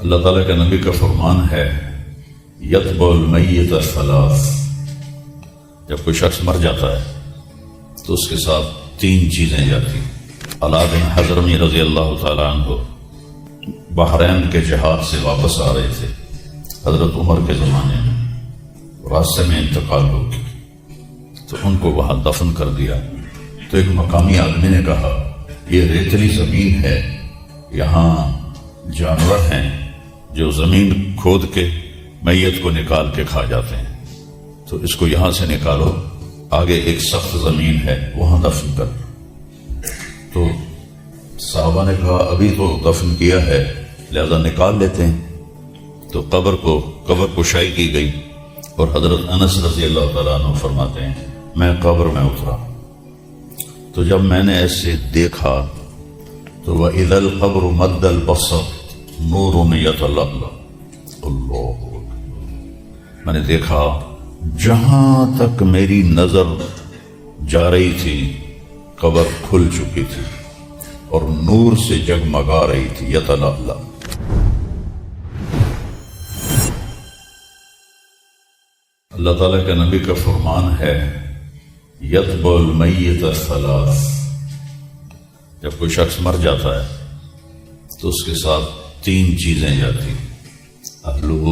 اللہ تعالیٰ کے نبی کا فرمان ہے یتبع المیت ثلاث، جب کوئی شخص مر جاتا ہے تو اس کے ساتھ تین چیزیں جاتی ہیں۔ علاء بن حضرمی رضی اللہ تعالیٰ عنہ بحرین کے جہاد سے واپس آ رہے تھے حضرت عمر کے زمانے میں، راستے میں انتقال ہو گیا تو ان کو وہاں دفن کر دیا۔ تو ایک مقامی آدمی نے کہا یہ ریتلی زمین ہے، یہاں جانور ہیں جو زمین کھود کے میت کو نکال کے کھا جاتے ہیں، تو اس کو یہاں سے نکالو، آگے ایک سخت زمین ہے وہاں دفن کر۔ تو صحابہ نے کہا ابھی تو دفن کیا ہے لہذا نکال لیتے ہیں۔ تو قبر کشائی کی گئی اور حضرت انس رضی اللہ تعالیٰ عنہ فرماتے ہیں میں قبر میں اترا تو جب میں نے ایسے دیکھا تو وَإِذَا الْقَبْرُ مَدَّ الْبَصَرِ نُورٌ يَتَلَأْلَأُ، اللہ، میں نے دیکھا جہاں تک میری نظر جا رہی تھی قبر کھل چکی تھی اور نور سے جگمگا رہی تھی، یتلألأ۔ اللہ تعالیٰ کے نبی کا فرمان ہے یتبع المیت ثلاث، جب کوئی شخص مر جاتا ہے تو اس کے ساتھ تین چیزیں جاتی ہیں، اہلہ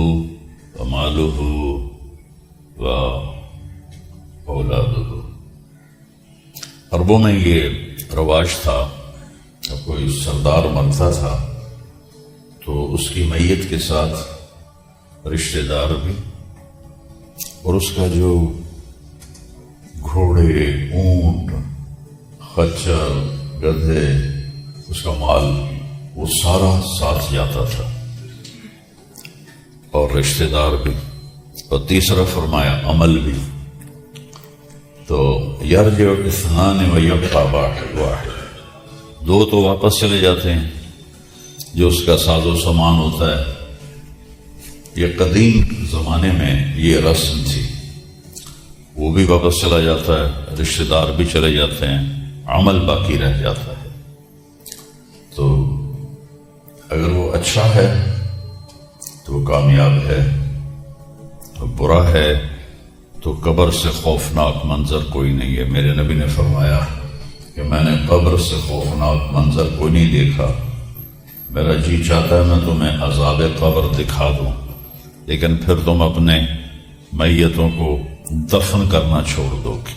و مالہ و اولادہ۔ عربوں میں یہ رواج تھا جب کوئی سردار مرتا تھا تو اس کی میت کے ساتھ رشتہ دار بھی اور اس کا جو گھوڑے، اونٹ، خچر، گدھے، اس کا مال وہ سارا ساتھ جاتا تھا اور رشتہ دار بھی، اور تیسرا فرمایا عمل بھی۔ تو یرجع اثنان ویبقى واحد، دو تو واپس چلے جاتے ہیں جو اس کا ساز و سامان ہوتا ہے۔ یہ قدیم زمانے میں یہ رسم تھی، وہ بھی واپس چلا جاتا ہے، رشتہ دار بھی چلے جاتے ہیں، عمل باقی رہ جاتا ہے۔ تو اگر وہ اچھا ہے تو وہ کامیاب ہے، اور برا ہے تو قبر سے خوفناک منظر کوئی نہیں ہے۔ میرے نبی نے فرمایا کہ میں نے قبر سے خوفناک منظر کوئی نہیں دیکھا، میرا جی چاہتا ہے میں تمہیں عذاب قبر دکھا دوں، لیکن پھر تم اپنے میتوں کو دفن کرنا چھوڑ دو گے۔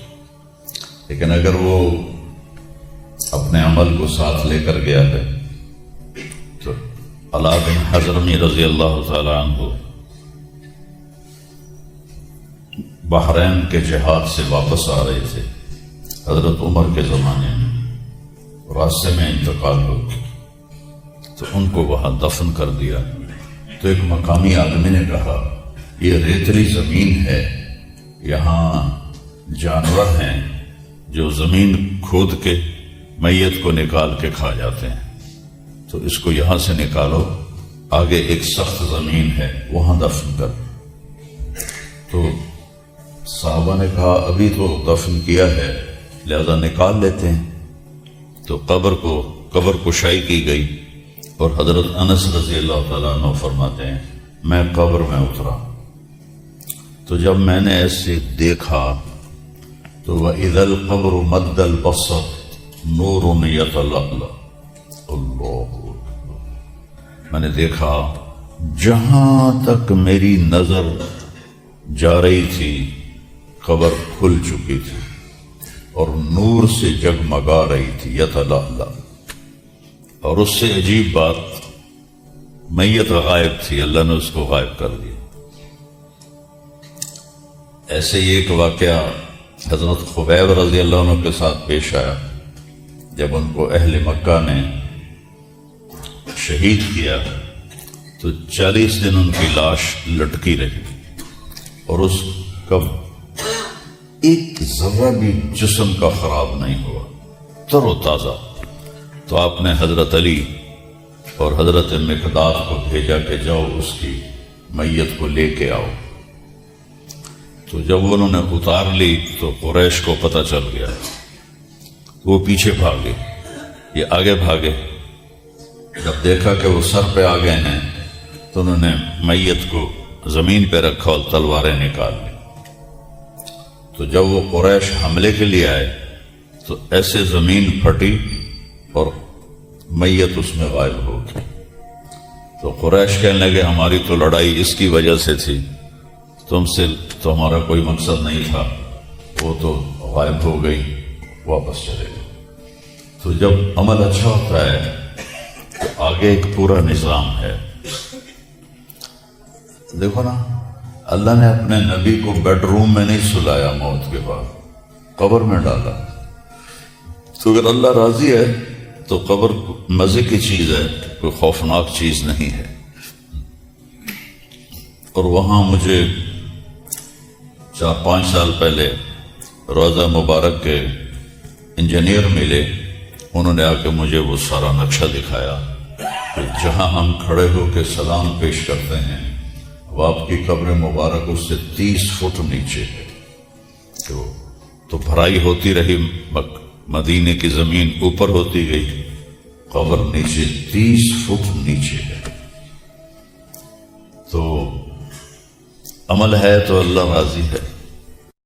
لیکن اگر وہ اپنے عمل کو ساتھ لے کر گیا ہے تو علاء بن حضرمی رضی اللہ تعالیٰ عنہ بحرین کے جہاد سے واپس آ رہے تھے حضرت عمر کے زمانے میں، راستے میں انتقال ہو گیا تو ان کو وہاں دفن کر دیا۔ تو ایک مقامی آدمی نے کہا یہ ریتلی زمین ہے، یہاں جانور ہیں جو زمین کھود کے میت کو نکال کے کھا جاتے ہیں، تو اس کو یہاں سے نکالو، آگے ایک سخت زمین ہے وہاں دفن کر۔ تو صحابہ نے کہا ابھی تو دفن کیا ہے لہذا نکال لیتے ہیں۔ تو قبر کشائی کی گئی اور حضرت انس رضی اللہ تعالیٰ عنہ فرماتے ہیں میں قبر میں اترا تو جب میں نے ایسے دیکھا تو وَإِذَا الْقَبْرُ مَدَّ الْبَصَرِ نُورٌ يَتَلَأْلَأُ، اللہ، میں نے دیکھا جہاں تک میری نظر جا رہی تھی قبر کھل چکی تھی اور نور سے جگمگا رہی تھی، یتلألأ۔ اور اس سے عجیب بات، میت غائب تھی، اللہ نے اس کو غائب کر دیا۔ ایسے ہی ایک واقعہ حضرت خبیب رضی اللہ عنہ کے ساتھ پیش آیا جب ان کو اہل مکہ نے شہید کیا تو 40 دن ان کی لاش لٹکی رہی اور اس کا ایک ذرہ بھی جسم کا خراب نہیں ہوا، تر و تازہ۔ تو آپ نے حضرت علی اور حضرت مقداد کو بھیجا کہ جاؤ اس کی میت کو لے کے آؤ۔ تو جب انہوں نے اتار لی تو قریش کو پتہ چل گیا، وہ پیچھے بھاگے، یہ آگے بھاگے۔ جب دیکھا کہ وہ سر پہ آ گئے ہیں تو انہوں نے میت کو زمین پہ رکھا اور تلواریں نکال لی. تو جب وہ قریش حملے کے لیے آئے تو ایسے زمین پھٹی اور میت اس میں غائب ہو گئی. تو قریش کہنے لگے ہماری تو لڑائی اس کی وجہ سے تھی، تم سے تو ہمارا کوئی مقصد نہیں تھا، وہ تو غائب ہو گئی، واپس چلے گئے. تو جب عمل اچھا ہوتا ہے تو آگے ایک پورا نظام ہے. دیکھو نا، اللہ نے اپنے نبی کو بیڈ روم میں نہیں سلایا، موت کے بعد قبر میں ڈالا. تو اگر اللہ راضی ہے تو قبر مزے کی چیز ہے، کوئی خوفناک چیز نہیں ہے. اور وہاں مجھے 4-5 سال پہلے روضہ مبارک کے انجینئر ملے، انہوں نے آ کے مجھے وہ سارا نقشہ دکھایا کہ جہاں ہم کھڑے ہو کے سلام پیش کرتے ہیں اب آپ کی قبر مبارک اس سے 30 فٹ نیچے ہے. تو بھرائی ہوتی رہی، مدینے کی زمین اوپر ہوتی گئی، قبر نیچے 30 فٹ نیچے ہے. تو عمل ہے تو اللہ راضی ہے.